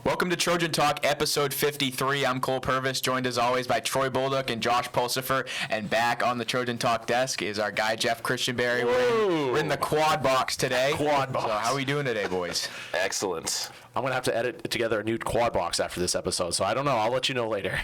Welcome to Trojan Talk, episode 53. I'm Cole Purvis, joined as always by Troy Bolduc and Josh Pulsifer. And back on the Trojan Talk desk is our guy, Jeff Christianberry. We're in the quad box today. Quad box. So how are we doing today, boys? Excellent. I'm going to have to edit together a new quad box after this episode, so I don't know. I'll let you know later.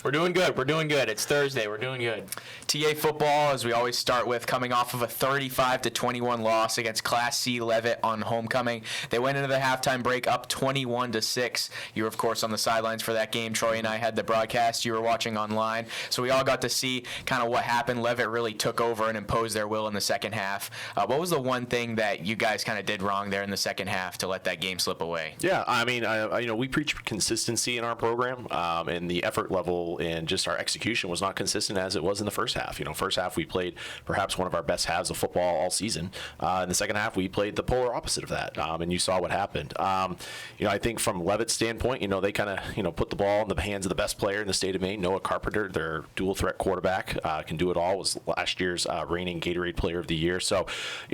We're doing good. We're doing good. It's Thursday. We're doing good. TA football, as we always start with, coming off of a 35-21 loss against Class C Levitt on homecoming. They went into the halftime break up 21-6. You were, of course, on the sidelines for that game. Troy and I had the broadcast. You were watching online. So we all got to see kind of what happened. Levitt really took over and imposed their will in the second half. What was the one thing that you guys kind of did wrong there in the second half to let that game slip away? Yeah, I mean, we preach consistency in our program, and the effort level and just our execution was not consistent as it was in the first half. First half we played perhaps one of our best halves of football all season. In the second half we played the polar opposite of that, and you saw what happened. I think from Levitt's standpoint, they kind of put the ball in the hands of the best player in the state of Maine, Noah Carpenter, their dual threat quarterback, can do it all. Was last year's reigning Gatorade Player of the Year. So,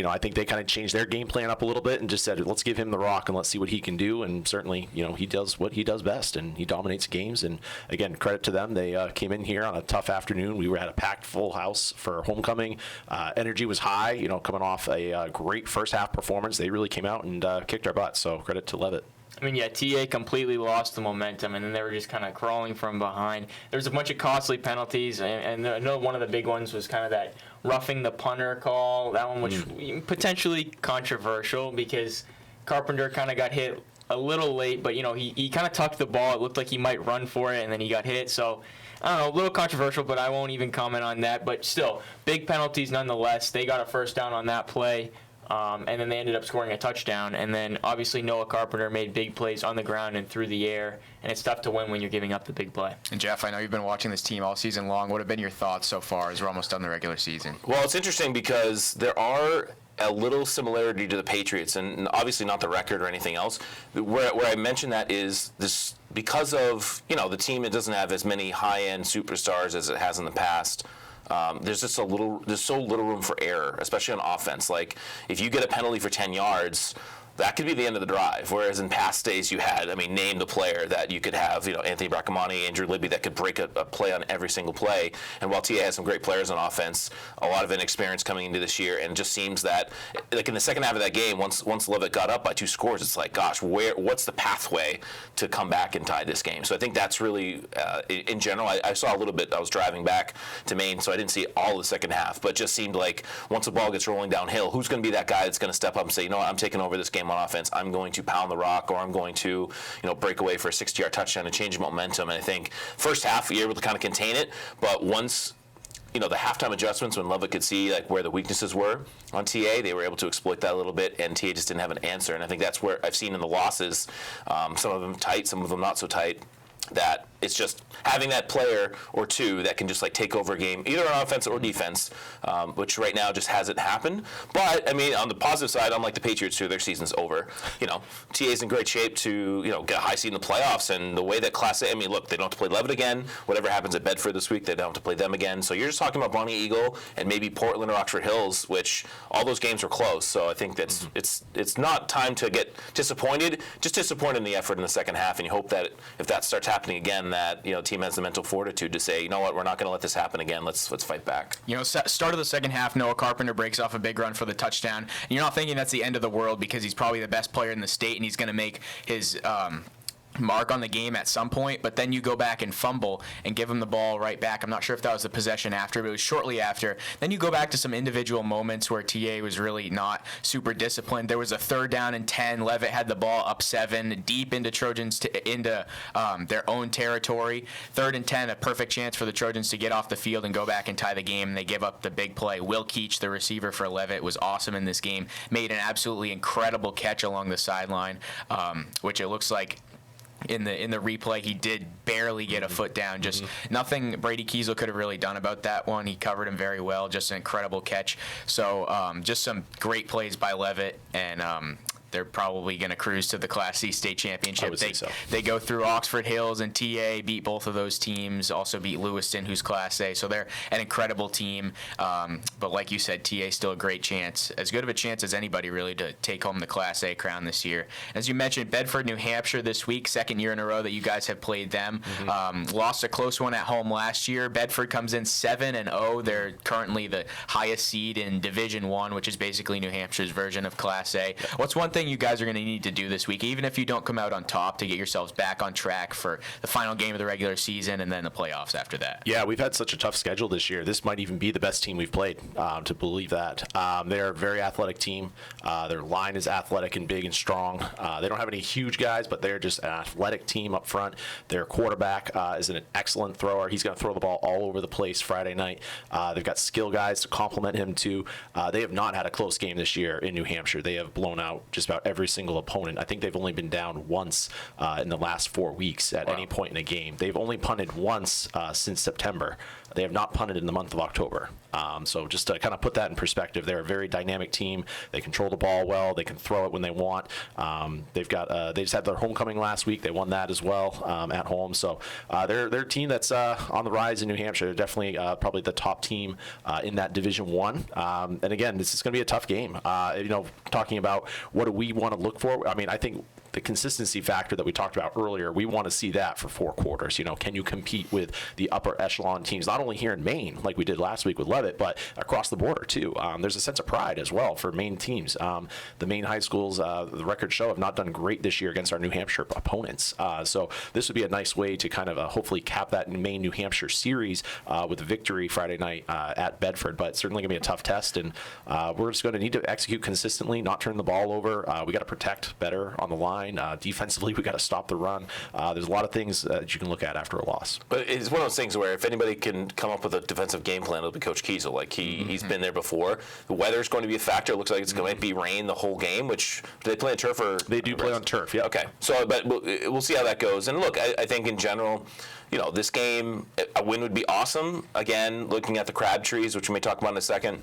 I think they kind of changed their game plan up a little bit and just said, let's give him the rock and let's see what he can do. And certainly, he does what he does best, and he dominates games. And again, credit to them. They came in here on a tough afternoon. We were at a packed full house for homecoming. Energy was high, coming off a great first half performance. They really came out and kicked our butts, so credit to Levitt. I mean, yeah, TA completely lost the momentum, and then they were just kind of crawling from behind. There was a bunch of costly penalties, and I know one of the big ones was kind of that roughing the punter call. That one, which potentially controversial because Carpenter kind of got hit a little late, but he kind of tucked the ball. It looked like he might run for it, and then he got hit. So I don't know, a little controversial, but I won't even comment on that. But still, big penalties nonetheless. They got a first down on that play, and then they ended up scoring a touchdown. And then obviously Noah Carpenter made big plays on the ground and through the air, and it's tough to win when you're giving up the big play. And Jeff, I know you've been watching this team all season long. What have been your thoughts so far as we're almost done the regular season? Well, it's interesting because there are a little similarity to the Patriots, and obviously not the record or anything else. Where I mention that is this because of the team. It doesn't have as many high-end superstars as it has in the past. There's just so little room for error, especially on offense. Like if you get a penalty for 10 yards. That could be the end of the drive. Whereas in past days you had, name the player that you could have, Anthony Bracamani, Andrew Libby that could break a play on every single play. And while TA has some great players on offense, a lot of inexperience coming into this year, and it just seems that, like in the second half of that game, once Levitt got up by 2 scores, it's like, gosh, what's the pathway to come back and tie this game? So I think that's really, in general, I saw a little bit. I was driving back to Maine, so I didn't see all of the second half, but it just seemed like once the ball gets rolling downhill, who's going to be that guy that's going to step up and say, I'm taking over this game on offense. I'm going to pound the rock, or I'm going to, break away for a 60-yard touchdown and change momentum. And I think first half you're able to kind of contain it, but once the halftime adjustments, when Levitt could see where the weaknesses were on TA, they were able to exploit that a little bit, and TA just didn't have an answer. And I think that's where I've seen in the losses, some of them tight, some of them not so tight, that it's just having that player or two that can just take over a game, either on offense or defense, which right now just hasn't happened. But on the positive side, unlike the Patriots, too, their season's over. TA's in great shape to get a high seed in the playoffs, and the way that Class A, look, they don't have to play Levitt again. Whatever happens at Bedford this week, they don't have to play them again. So you're just talking about Bonnie Eagle and maybe Portland or Oxford Hills, which all those games are close. So I think that's it's not time to get disappointed. Just disappointed in the effort in the second half, and you hope that if that starts happening again, that team has the mental fortitude to say, what, we're not going to let this happen again. Let's fight back. Start of the second half, Noah Carpenter breaks off a big run for the touchdown, and you're not thinking that's the end of the world because he's probably the best player in the state and he's going to make his mark on the game at some point, but then you go back and fumble and give him the ball right back. I'm not sure if that was the possession after, but it was shortly after. Then you go back to some individual moments where TA was really not super disciplined. There was a 3rd down and 10. Levitt had the ball up 7, deep into Trojans into their own territory. 3rd and 10, a perfect chance for the Trojans to get off the field and go back and tie the game. And they give up the big play. Will Keach, the receiver for Levitt, was awesome in this game. Made an absolutely incredible catch along the sideline, which it looks like in the replay, he did barely get a foot down. Just nothing Brady Kiesel could have really done about that one. He covered him very well. Just an incredible catch. So just some great plays by Levitt, and they're probably going to cruise to the Class C state championship. I would say so. They go through Oxford Hills and TA, beat both of those teams, also beat Lewiston, who's Class A. So they're an incredible team. But like you said, TA still a great chance, as good of a chance as anybody really to take home the Class A crown this year. As you mentioned, Bedford, New Hampshire this week, second year in a row that you guys have played them. Lost a close one at home last year. Bedford comes in 7-0. They're currently the highest seed in Division I, which is basically New Hampshire's version of Class A. What's one thing you guys are going to need to do this week, even if you don't come out on top, to get yourselves back on track for the final game of the regular season and then the playoffs after that? Yeah, we've had such a tough schedule this year. This might even be the best team we've played, to believe that. They're a very athletic team. Their line is athletic and big and strong. They don't have any huge guys, but they're just an athletic team up front. Their quarterback is an excellent thrower. He's going to throw the ball all over the place Friday night. They've got skill guys to complement him too. They have not had a close game this year in New Hampshire. They have blown out just about every single opponent. I think they've only been down once in the last 4 weeks at any point in a game. They've only punted once since September. They have not punted in the month of October. So just to kind of put that in perspective, they're a very dynamic team. They control the ball well. They can throw it when they want. They just had their homecoming last week. They won that as well at home. So they're a team that's on the rise in New Hampshire. They're definitely probably the top team in that Division I. And again, this is going to be a tough game. Talking about what do we want to look for? I mean, I think the consistency factor that we talked about earlier, we want to see that for 4 quarters. Can you compete with the upper echelon teams, not only here in Maine, like we did last week with Leavitt, but across the border too? There's a sense of pride as well for Maine teams. The Maine high schools, the records show, have not done great this year against our New Hampshire opponents. So this would be a nice way to kind of hopefully cap that Maine-New Hampshire series with a victory Friday night at Bedford. But it's certainly going to be a tough test, and we're just going to need to execute consistently, not turn the ball over. We got to protect better on the line. Defensively, we got to stop the run. There's a lot of things that you can look at after a loss. But it's one of those things where if anybody can come up with a defensive game plan, it'll be Coach Kiesel. Like he's been there before. The weather's going to be a factor. It looks like it's going to be rain the whole game. Which do they play on turf or? They do play on turf. Yeah. Okay. So, but we'll see how that goes. And look, I think in general, this game, a win would be awesome. Again, looking at the crab trees, which we may talk about in a second.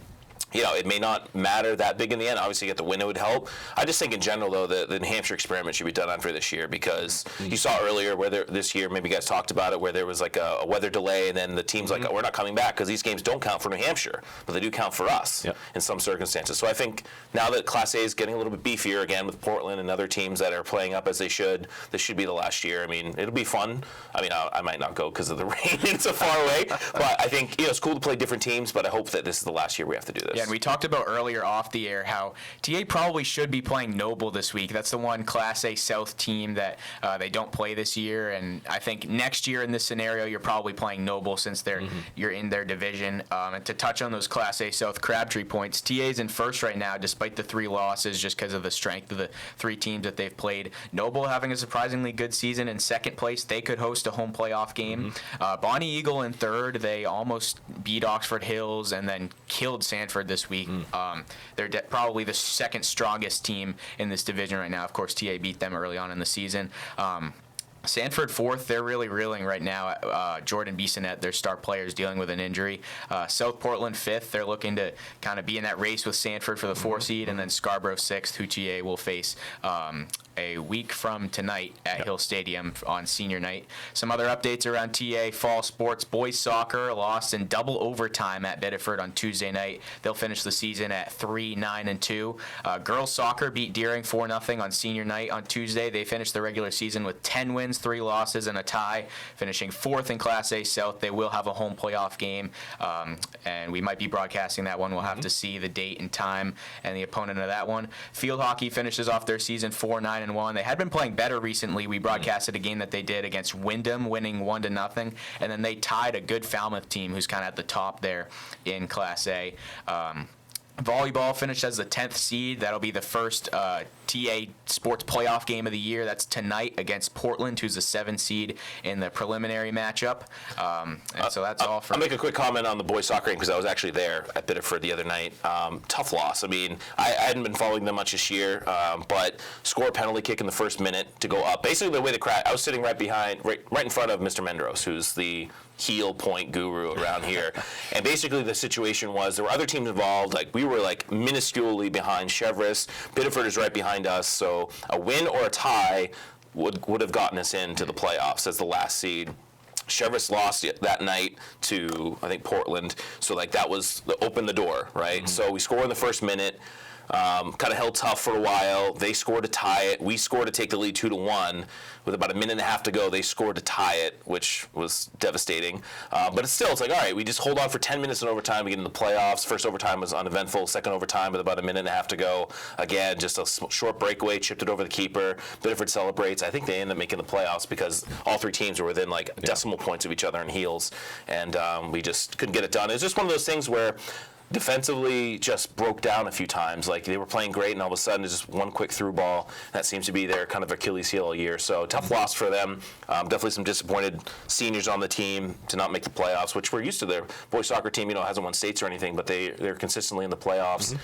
It may not matter that big in the end. Obviously, get the win, it would help. I just think in general, though, the New Hampshire experiment should be done on for this year, because you saw earlier where this year, maybe you guys talked about it, where there was like a weather delay, and then the team's like, oh, we're not coming back because these games don't count for New Hampshire, but they do count for us in some circumstances. So I think now that Class A is getting a little bit beefier again with Portland and other teams that are playing up as they should, this should be the last year. I mean, it'll be fun. I mean, I might not go because of the rain. It's so far away. But I think it's cool to play different teams, but I hope that this is the last year we have to do this. Yeah, and we talked about earlier off the air how TA probably should be playing Noble this week. That's the one Class A South team that they don't play this year, and I think next year in this scenario you're probably playing Noble since you're in their division. And to touch on those Class A South Crabtree points, TA's in first right now despite the 3 losses just because of the strength of the 3 teams that they've played. Noble having a surprisingly good season in second place. They could host a home playoff game. Bonnie Eagle in third. They almost beat Oxford Hills and then killed Sanford this week. They're probably the second strongest team in this division right now. Of course, TA beat them early on in the season. Sanford fourth, they're really reeling right now. Jordan Bissonette, their star player, is dealing with an injury. South Portland fifth, they're looking to kind of be in that race with Sanford for the 4 seed, and then Scarborough sixth, who TA will face a week from tonight at Hill Stadium on senior night. Some other updates around TA fall sports. Boys soccer lost in double overtime at Biddeford on Tuesday night. They'll finish the season at 3-9-2. Girls soccer beat Deering 4-0 on senior night on Tuesday. They finished the regular season with 10 wins, 3 losses, and a tie, finishing 4th in Class A South. They will have a home playoff game, and we might be broadcasting that one. We'll have to see the date and time and the opponent of that one. Field hockey finishes off their season 4-9-1. They had been playing better recently. We broadcasted a game that they did against Wyndham, winning 1-0, and then they tied a good Falmouth team who's kind of at the top there in Class A. Volleyball finished as the 10th seed. That'll be the first TA sports playoff game of the year. That's tonight against Portland, who's the 7th seed in the preliminary matchup. And so that's all for. I'll make a quick comment on the boys soccer game because I was actually there at Biddeford the other night. Tough loss. I mean, I hadn't been following them much this year, but score a penalty kick in the first minute to go up. Basically, the way the crowd, I was sitting right in front of Mr. Mendros, who's the heel point guru around here. And basically the situation was there were other teams involved. Like we were like minusculely behind Chevrolet. Biddeford is right behind behind us. So a win or a tie would have gotten us into the playoffs as the last seed. Chevrolet lost that night to, I think, Portland. So, like, that was opened the door, right? So we score in the first minute. Kind of held tough for a while. They scored to tie it. We scored to take the lead 2-1. With about a minute and a half to go, they scored to tie it, which was devastating. But it's like, all right, we just hold on for 10 minutes in overtime. We get in the playoffs. First overtime was uneventful. Second overtime with about a minute and a half to go. Again, just a short breakaway, chipped it over the keeper. Biddeford celebrates. I think they end up making the playoffs because all three teams were within like decimal points of each other in heels. And we just couldn't get it done. It's just one of those things where defensively just broke down a few times. Like, they were playing great, and all of a sudden it's just one quick through ball. That seems to be their kind of Achilles heel all year. So tough loss for them. Definitely some disappointed seniors on the team to not make the playoffs, which we're used to. Their boys soccer team, hasn't won states or anything, but they're consistently in the playoffs.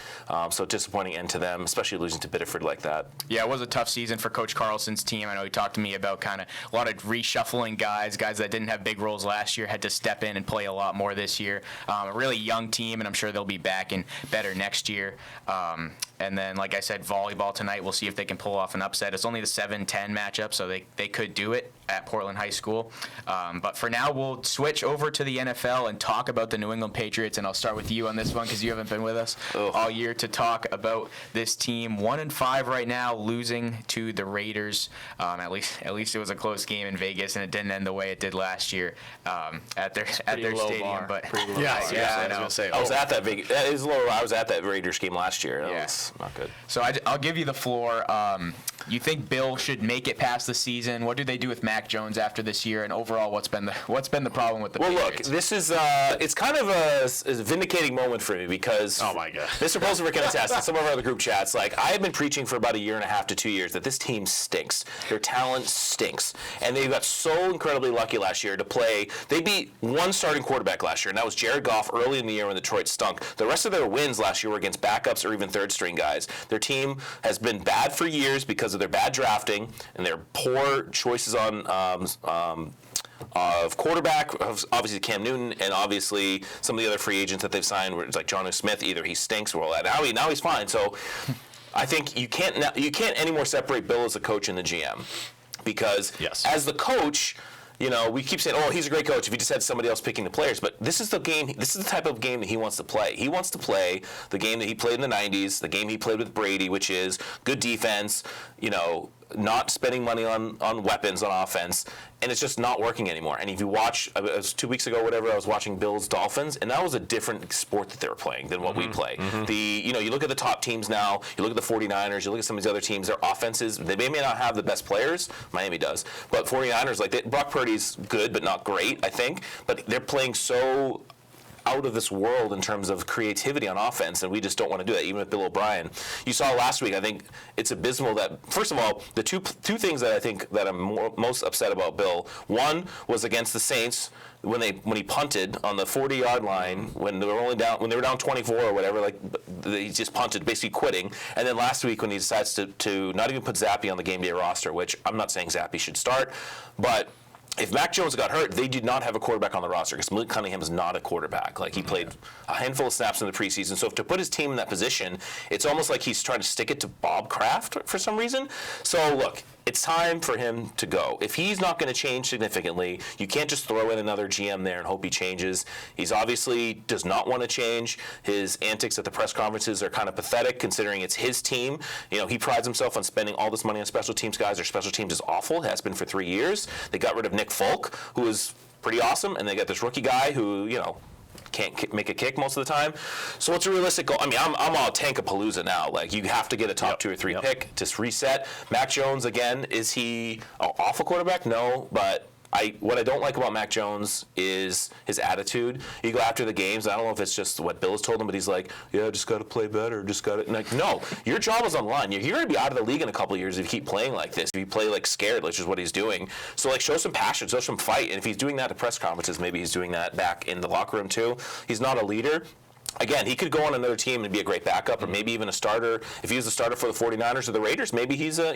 So disappointing end to them, especially losing to Biddeford like that. Yeah, it was a tough season for Coach Carlson's team. I know he talked to me about kind of a lot of reshuffling guys that didn't have big roles last year had to step in and play a lot more this year. A really young team, and I'm sure they'll be back and better next year. And then, like I said, volleyball tonight, we'll see if they can pull off an upset. It's only the 7-10 matchup, so they could do it at Portland High School. But for now, we'll switch over to the NFL and talk about the New England Patriots, and I'll start with you on this one because you haven't been with us all year to talk about this team. 1-5 right now, losing to the Raiders. At least it was a close game in Vegas, and it didn't end the way it did last year at their stadium. Bar. But I was gonna say, I was at that Vegas. That is low. I was at that Raiders game last year. That was not good. So I'll give you the floor. You think Bill should make it past the season? What do they do with Mac Jones after this year? And overall, what's been the problem with the Patriots? Look, this is it's kind of a vindicating moment for me because oh my God, Mr. Polster can attest in some of our other group chats. Like, I have been preaching for about a year and a half to 2 years that this team stinks. Their talent stinks, and they got so incredibly lucky last year to play. They beat one starting quarterback last year, and that was Jared Goff early in the year when Detroit stunk. The rest of their wins last year were against backups or even third-string guys. Their team has been bad for years because of their bad drafting and their poor choices on of quarterback, obviously Cam Newton, and obviously some of the other free agents that they've signed, where it's like Jonnu Smith. Either he stinks, or now he's fine. So I think you can't anymore separate Bill as a coach and the GM, because as the coach, we keep saying, oh, he's a great coach if he just had somebody else picking the players. But this is the game. This is the type of game that he wants to play. He wants to play the game that he played in the 90s, the game he played with Brady, which is good defense, not spending money on weapons on offense, and it's just not working anymore. And if you watch, it was 2 weeks ago, whatever, I was watching Bills Dolphins, and that was a different sport that they were playing than what we play. You look at the top teams now, you look at the 49ers, you look at some of these other teams, their offenses, they may not have the best players, Miami does, but 49ers, Brock Purdy's good, but not great, I think, but they're playing so out of this world in terms of creativity on offense, and we just don't want to do that, even with Bill O'Brien. You saw last week, I think it's abysmal that, first of all, the two things that I think that I'm most upset about Bill, one was against the Saints, when he punted on the 40-yard line when they were down 24 or whatever, he just punted, basically quitting. And then last week when he decides to not even put Zappe on the game day roster, which I'm not saying Zappe should start, but if Mac Jones got hurt, they did not have a quarterback on the roster because Malik Cunningham is not a quarterback. He played a handful of snaps in the preseason. So to put his team in that position, it's almost like he's trying to stick it to Bob Kraft for some reason. So look, it's time for him to go. If he's not going to change significantly, you can't just throw in another GM there and hope he changes. He's obviously does not want to change. His antics at the press conferences are kind of pathetic considering it's his team. He prides himself on spending all this money on special teams guys. Their special teams is awful. It has been for 3 years. They got rid of Nick Folk, who is pretty awesome, and they got this rookie guy who, can't make a kick most of the time. So what's a realistic goal? I mean, I'm all Tankapalooza now. You have to get a top 2 or 3 pick to reset. Mac Jones, again, is he an awful quarterback? No, but what I don't like about Mac Jones is his attitude. You go after the games. I don't know if it's just what Bill has told him, but he's like, yeah, just got to play better. Just got to. No, your job is on the line. You're going to be out of the league in a couple of years if you keep playing like this. If you play scared, which is what he's doing. So show some passion, show some fight. And if he's doing that at press conferences, maybe he's doing that back in the locker room too. He's not a leader. Again, he could go on another team and be a great backup, or maybe even a starter. If he was a starter for the 49ers or the Raiders, maybe he's a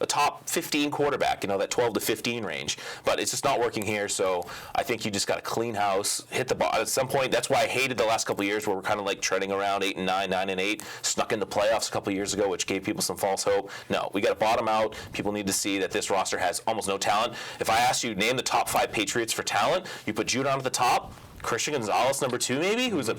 top 15 quarterback, that 12 to 15 range. But it's just not working here, so I think you just got to clean house, hit the ball. At some point, that's why I hated the last couple of years where we're kind of like treading around 8 and 9, 9 and 8, snuck into playoffs a couple of years ago, which gave people some false hope. No, we got to bottom out. People need to see that this roster has almost no talent. If I asked you, name the top 5 Patriots for talent, you put Judon at the top, Christian Gonzalez number 2 maybe, who's a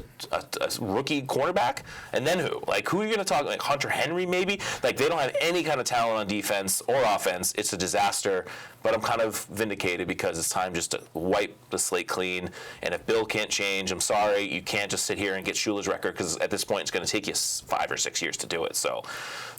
rookie cornerback, and then who? Like, who are you going to talk? Like Hunter Henry maybe? Like, they don't have any kind of talent on defense or offense. It's a disaster. But I'm kind of vindicated because it's time just to wipe the slate clean. And if Bill can't change, I'm sorry, you can't just sit here and get Shula's record, because at this point it's going to take you 5 or 6 years to do it. So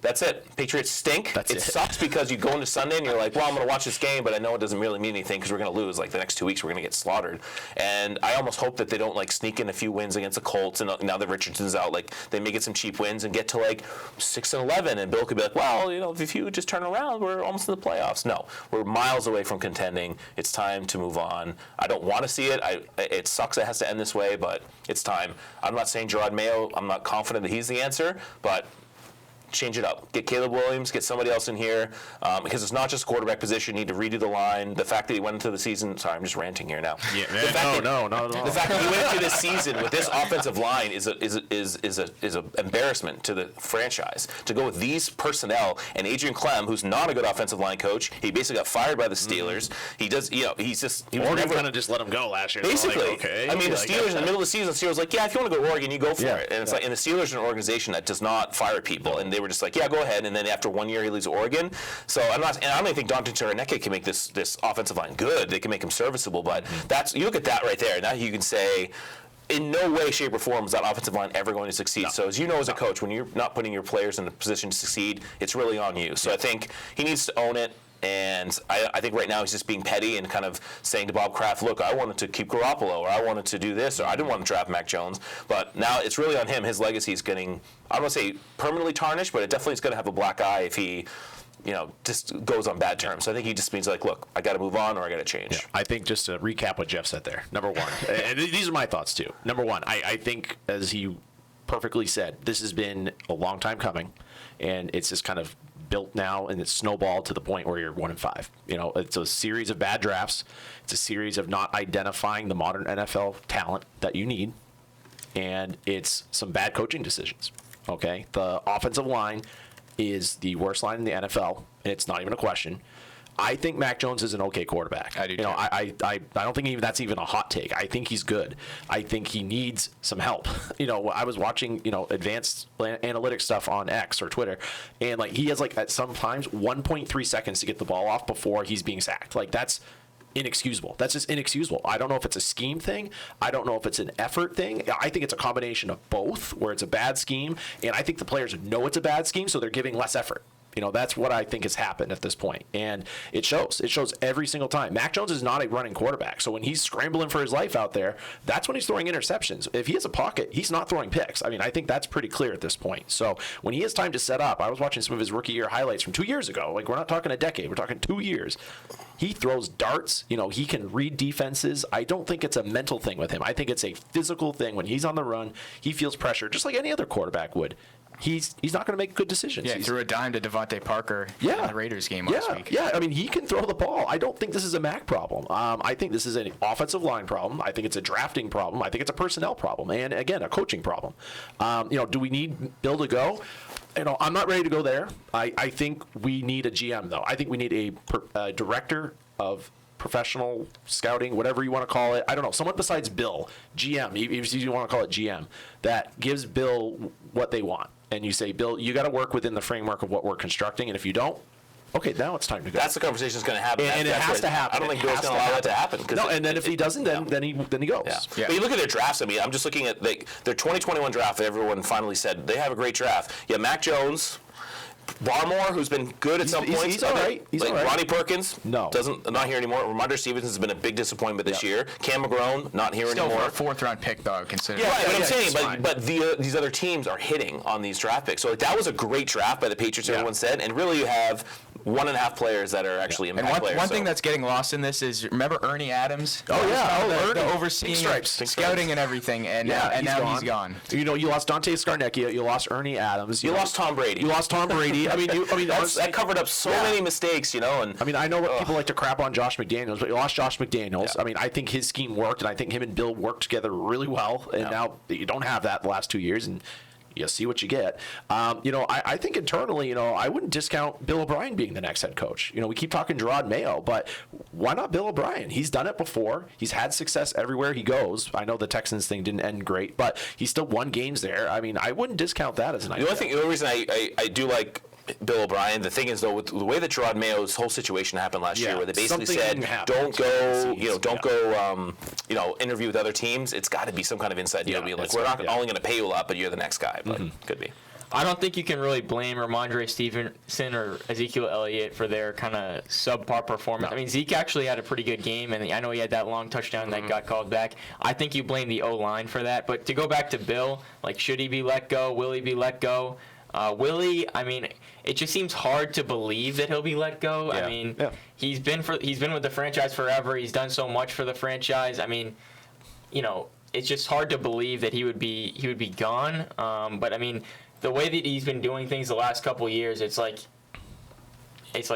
that's it. Patriots stink. It sucks because you go into Sunday and you're like, well, I'm going to watch this game, but I know it doesn't really mean anything because we're going to lose. Like, the next 2 weeks we're going to get slaughtered. And I almost hope that they don't like sneak in a few wins against the Colts, and now that Richardson's out, like they may get some cheap wins and get to like 6-11, and Bill could be like, well, if you just turn around, we're almost in the playoffs. No, we're miles away from contending. It's time to move on. I don't want to see it. It sucks it has to end this way, but it's time. I'm not saying Gerard Mayo. I'm not confident that he's the answer, but change it up. Get Caleb Williams, get somebody else in here, because it's not just quarterback position. You need to redo the line. The fact that he went into the season, sorry, I'm just ranting here now. Yeah, no, not at all. The fact that he went into this season with this offensive line is an embarrassment to the franchise. To go with these personnel and Adrian Clem, who's not a good offensive line coach, he basically got fired by the Steelers. He does, he was never kind of just let him go last year. Basically, so like, okay. I mean, the Steelers in the middle of the season, the Steelers were like, yeah, if you want to go to Oregon, you go for it. And it's like, and the Steelers are an organization that does not fire people, and they were just like, yeah, go ahead. And then after 1 year, he leaves Oregon. So I don't even think Dante Taraneke can make this offensive line good. They can make him serviceable, but you look at that right there. Now you can say, in no way, shape, or form is that offensive line ever going to succeed. No. So as you know as a coach, when you're not putting your players in a position to succeed, it's really on you. So I think he needs to own it. And I think right now he's just being petty and kind of saying to Bob Kraft, look, I wanted to keep Garoppolo, or I wanted to do this, or I didn't want to draft Mac Jones. But now it's really on him. His legacy is getting, I don't want to say permanently tarnished, but it definitely is going to have a black eye if he just goes on bad terms. So I think he just means like, look, I got to move on or I got to change. Yeah. I think just to recap what Jeff said there, number one, and these are my thoughts too. Number one, I think, as he perfectly said, this has been a long time coming, and it's just kind of built now, and it's snowballed to the point where you're 1-5. It's a series of bad drafts. It's a series of not identifying the modern NFL talent that you need, and it's some bad coaching decisions. Okay, the offensive line is the worst line in the NFL, and it's not even a question. I think Mac Jones is an okay quarterback. I do too. I don't think that's even a hot take. I think he's good. I think he needs some help. I was watching advanced analytics stuff on X or Twitter, and like he has like at sometimes 1.3 seconds to get the ball off before he's being sacked. Like that's inexcusable. That's just inexcusable. I don't know if it's a scheme thing. I don't know if it's an effort thing. I think it's a combination of both, where it's a bad scheme, and I think the players know it's a bad scheme, so they're giving less effort. That's what I think has happened at this point. And it shows. It shows every single time. Mac Jones is not a running quarterback. So when he's scrambling for his life out there, that's when he's throwing interceptions. If he has a pocket, he's not throwing picks. I mean, I think that's pretty clear at this point. So when he has time to set up, I was watching some of his rookie year highlights from 2 years ago. Like, we're not talking a decade. We're talking 2 years. He throws darts. He can read defenses. I don't think it's a mental thing with him. I think it's a physical thing. When he's on the run, he feels pressure, just like any other quarterback would. He's not going to make good decisions. Yeah, he threw a dime to Devontae Parker in the Raiders game last week. Yeah, I mean, he can throw the ball. I don't think this is a Mac problem. I think this is an offensive line problem. I think it's a drafting problem. I think it's a personnel problem. And, again, a coaching problem. Do we need Bill to go? I'm not ready to go there. I think we need a GM, though. I think we need a director of professional scouting, whatever you want to call it. I don't know. Someone besides Bill, GM, if you want to call it GM, that gives Bill what they want. And you say, Bill, you got to work within the framework of what we're constructing. And if you don't, okay, now it's time to go. That's the conversation that's going to happen. And it has to happen. I don't think Bill's going to allow that to happen. No, and then if he doesn't, then he goes. Yeah. But you look at their drafts. I mean, I'm just looking at their 2021 draft. Everyone finally said they have a great draft. Yeah, Mac Jones, Barmore, who's been good at some points. He's all right. He's all right. Ronnie Perkins, not here anymore. Ramondre Stevenson has been a big disappointment this year. Cam McGrone, not here anymore. Still a fourth-round pick, though, considering. Yeah, but I'm saying, but these other teams are hitting on these draft picks. So that was a great draft by the Patriots. Everyone said, and really you have 1.5 players that are actually And impact players. one thing that's getting lost in this is, remember Ernie Adams? Oh, yeah. The overseeing Pink stripes. scouting and everything, and now he's gone. You know, you lost Dante Scarnecchia, you lost Ernie Adams, you lost Tom Brady. You lost Tom Brady. I mean, that covered up so many mistakes, you know. And I mean, I know what people like to crap on Josh McDaniels, but you lost Josh McDaniels. Yeah. I mean, I think his scheme worked, and I think him and Bill worked together really well. And now you don't have that the last 2 years, and you see what you get. You know, I think internally, you know, I wouldn't discount Bill O'Brien being the next head coach. You know, we keep talking Gerard Mayo, but why not Bill O'Brien? He's done it before. He's had success everywhere he goes. I know the Texans thing didn't end great, but he still won games there. I mean, I wouldn't discount that as an idea. The only reason I do like Bill O'Brien, the thing is though, with the way that Gerard Mayo's whole situation happened last year, where they basically said, don't go, interview with other teams. It's got to be some kind of inside deal. Be like, we're not only going to pay you a lot, but you're the next guy. But could be. I don't think you can really blame Ramondre Stevenson or Ezekiel Elliott for their kind of subpar performance. I mean, Zeke actually had a pretty good game, and I know he had that long touchdown that got called back. I think you blame the O-line for that. But to go back to Bill, like, should he be let go? Will he be let go? Willie, I mean, it just seems hard to believe that he'll be let go. Yeah. I mean, he's been with the franchise forever. He's done so much for the franchise. I mean, you know, it's just hard to believe that he would be gone. But I mean, the way that he's been doing things the last couple of years, it's like,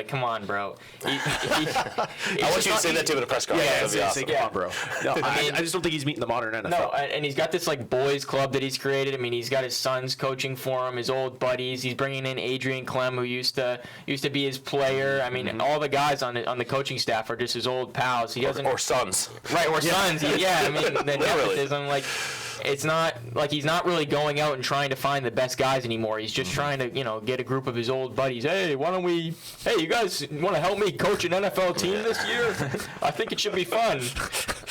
come on, bro. I want you to say that to him at a press conference. Say, come on, bro. No, I just don't think he's meeting the modern NFL. No, and he's got this like boys club that he's created. I mean, he's got his sons coaching for him, his old buddies. He's bringing in Adrian Clem, who used to be his player. I mean, all the guys on the coaching staff are just his old pals. He doesn't or sons, right? Or sons. Yeah, I mean, the nepotism, like. It's not like he's not really going out and trying to find the best guys anymore. He's just trying to, get a group of his old buddies. Hey, you guys want to help me coach an NFL team this year? I think it should be fun.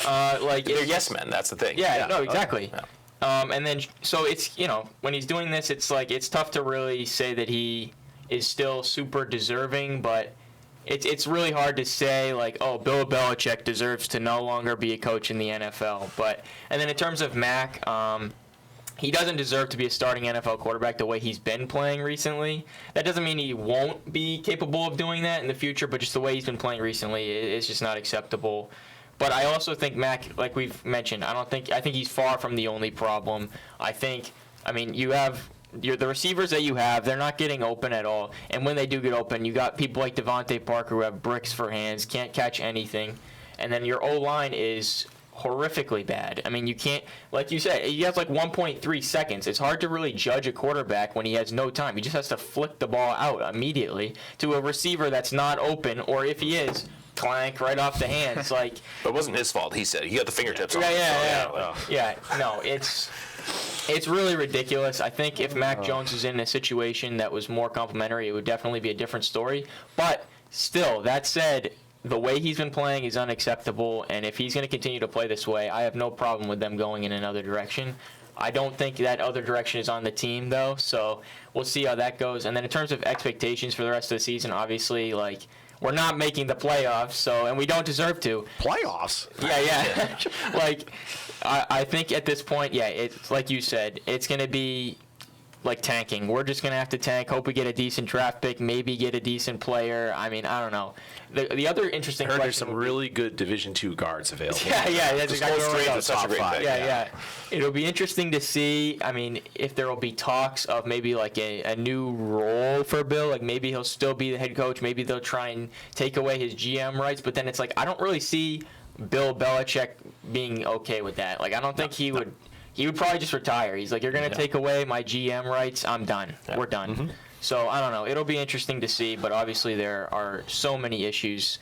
They're yes men. That's the thing. Yeah. No, exactly. Yeah. And then, so it's, when he's doing this, it's like, it's tough to really say that he is still super deserving, but it's really hard to say, like, oh, Bill Belichick deserves to no longer be a coach in the NFL. And then in terms of Mac, he doesn't deserve to be a starting NFL quarterback the way he's been playing recently. That doesn't mean he won't be capable of doing that in the future, but just the way he's been playing recently is just not acceptable. But I also think Mac, like we've mentioned, I think he's far from the only problem. You have the receivers that you have, they're not getting open at all. And when they do get open, you got people like Devontae Parker who have bricks for hands, can't catch anything. And then your O-line is horrifically bad. I mean, you can't, like you said, he has like 1.3 seconds. It's hard to really judge a quarterback when he has no time. He just has to flick the ball out immediately to a receiver that's not open, or if he is, clank right off the hands. Like, but it wasn't his fault. He said he got the fingertips on. No, it's really ridiculous. I think if Mac Jones is in a situation that was more complimentary, it would definitely be a different story. But still, that said, the way he's been playing is unacceptable, and if he's going to continue to play this way, I have no problem with them going in another direction. I don't think that other direction is on the team, though, so we'll see how that goes. And then in terms of expectations for the rest of the season, obviously, like, we're not making the playoffs, and we don't deserve to. Playoffs? Yeah. Like, I think at this point, it's like you said, it's going to be like tanking. We're just going to have to tank, hope we get a decent draft pick, maybe get a decent player. I mean, I don't know. The other interesting question. There's some really good Division II guards available. Yeah, that's exactly what it's such a great pick. Yeah. It'll be interesting to see, I mean, if there will be talks of maybe like a new role for Bill. Like maybe he'll still be the head coach. Maybe they'll try and take away his GM rights. But then it's like, I don't really see Bill Belichick being okay with that. Like, I don't think he would. He would probably just retire. He's like, you're going to take away my GM rights. I'm done. We're done. Mm-hmm. So, I don't know. It'll be interesting to see, but obviously there are so many issues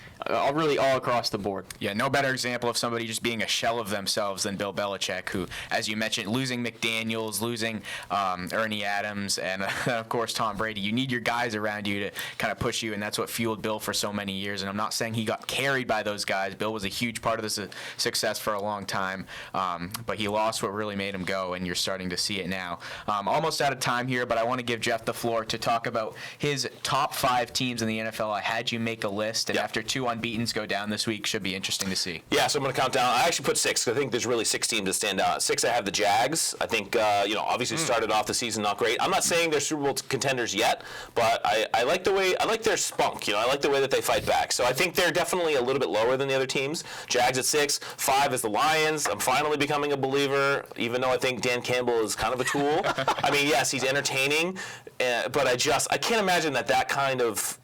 really all across the board. Yeah, no better example of somebody just being a shell of themselves than Bill Belichick, who, as you mentioned, losing McDaniels, losing Ernie Adams, and, of course, Tom Brady. You need your guys around you to kind of push you, and that's what fueled Bill for so many years. And I'm not saying he got carried by those guys. Bill was a huge part of the success for a long time, but he lost what really made him go, and you're starting to see it now. Almost out of time here, but I want to give Jeff the floor to talk about his top 5 teams in the NFL. I had you make a list, and Yeah. after 2 unbeatens go down this week, should be interesting to see. Yeah, so I'm going to count down. I actually put 6 because I think there's really 6 teams that stand out. 6, I have the Jags. I think, obviously started off the season not great. I'm not saying they're Super Bowl contenders yet, but I like their spunk. I like the way that they fight back. So I think they're definitely a little bit lower than the other teams. Jags at 6, 5 is the Lions. I'm finally becoming a believer, even though I think Dan Campbell is kind of a tool. I mean, yes, he's entertaining, but I can't imagine that kind of.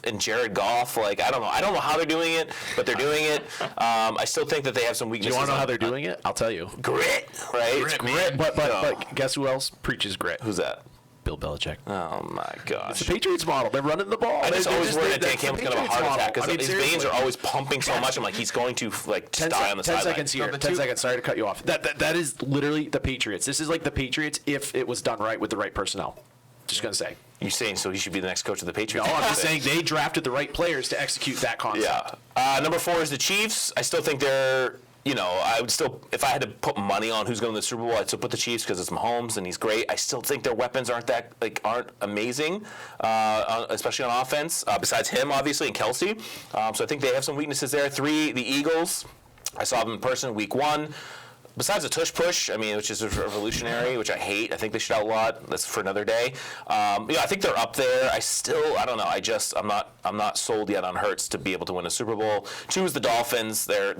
And Jared Goff, I don't know how they're doing it, but they're doing it. I still think that they have some Do weaknesses. you want to know how they're doing it? I'll tell you. Grit, right? It's Grit, but guess who else preaches grit? Who's that? Bill Belichick. Oh my gosh. It's the Patriots model. They're running the ball. I just They're always worry that Dan that's Campbell's the going to have a heart Patriots attack because model. I mean, his veins seriously. are always pumping so much. I'm like, he's going to just die on the 10 sideline. seconds here. 10 seconds. Sorry to cut you off. That is literally the Patriots. This is like the Patriots if it was done right with the right personnel. Just going to say. You're saying so he should be the next coach of the Patriots? No, I'm just saying they drafted the right players to execute that concept. Yeah. Number 4 is the Chiefs. I still think they're, I would still, if I had to put money on who's going to the Super Bowl, I'd still put the Chiefs because it's Mahomes and he's great. I still think their weapons aren't amazing, especially on offense. Besides him, obviously, and Kelsey. So I think they have some weaknesses there. 3, the Eagles. I saw them in person week 1. Besides the tush push, which is revolutionary, which I hate. I think they should outlaw it. That's for another day. I think they're up there. I don't know. I'm not sold yet on Hurts to be able to win a Super Bowl. 2 is the Dolphins. They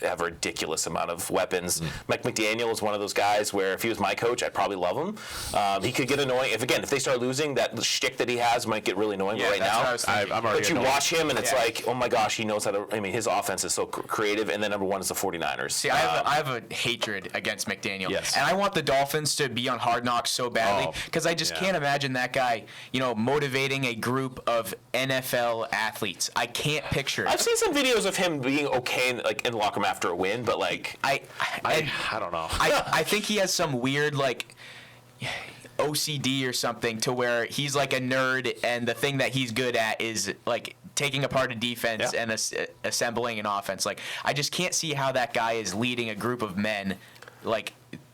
have a ridiculous amount of weapons. Mike McDaniel is one of those guys where if he was my coach, I'd probably love him. He could get annoying. If they start losing, that shtick that he has might get really annoying. Yeah, but right now, I'm already but you annoyed. watch him and it's like, oh my gosh, he knows how to. His offense is so creative. And then number 1 is the 49ers. See, I have a hatred against McDaniel. Yes. And I want the Dolphins to be on Hard Knocks so badly because I just can't imagine that guy, motivating a group of NFL athletes. I can't picture it. I've seen some videos of him being okay in the locker room after a win, but I don't know. I think he has some weird OCD or something to where he's like a nerd and the thing that he's good at is taking apart a defense and assembling an offense. I just can't see how that guy is leading a group of men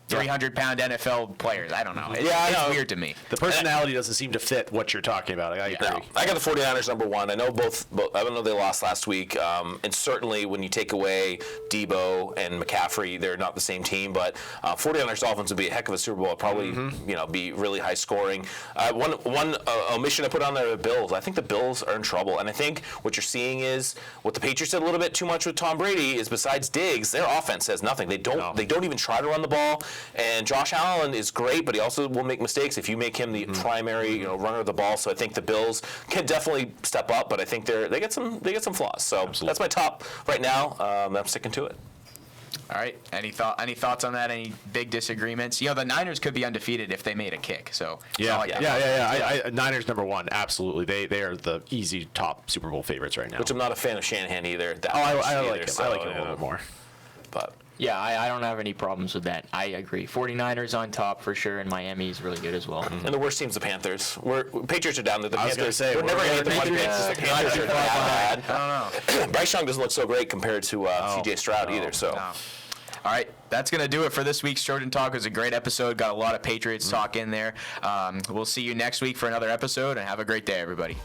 300-pound NFL players. I don't know. It's weird to me. The personality doesn't seem to fit what you're talking about. I agree. No. I got the 49ers number 1. I know both I don't know they lost last week. And certainly when you take away Debo and McCaffrey, they're not the same team. But 49ers Dolphins would be a heck of a Super Bowl. It'd probably be really high scoring. One omission I put on there, the Bills. I think the Bills are in trouble. And I think what you're seeing is what the Patriots did a little bit too much with Tom Brady is besides Diggs, their offense says nothing. They don't even try to run the ball. And Josh Allen is great, but he also will make mistakes if you make him the primary runner of the ball. So I think the Bills can definitely step up, but I think they get some flaws. So that's my top right now. I'm sticking to it. All right. Any thoughts on that? Any big disagreements? The Niners could be undefeated if they made a kick. So yeah. Niners number 1, absolutely. They are the easy top Super Bowl favorites right now. Which I'm not a fan of Shanahan either. I like him. I like him a little bit more. But Yeah, I don't have any problems with that. I agree. 49ers on top for sure, and Miami is really good as well. and the worst team's the Panthers. Patriots are down there. The I was Panthers. gonna say, we're never going to get the Patriots. The Panthers are that bad. I don't know. Bryce Young doesn't look so great compared to C.J. Stroud either. So. No. All right, that's going to do it for this week's Trojan Talk. It was a great episode. Got a lot of Patriots talk in there. We'll see you next week for another episode, and have a great day, everybody.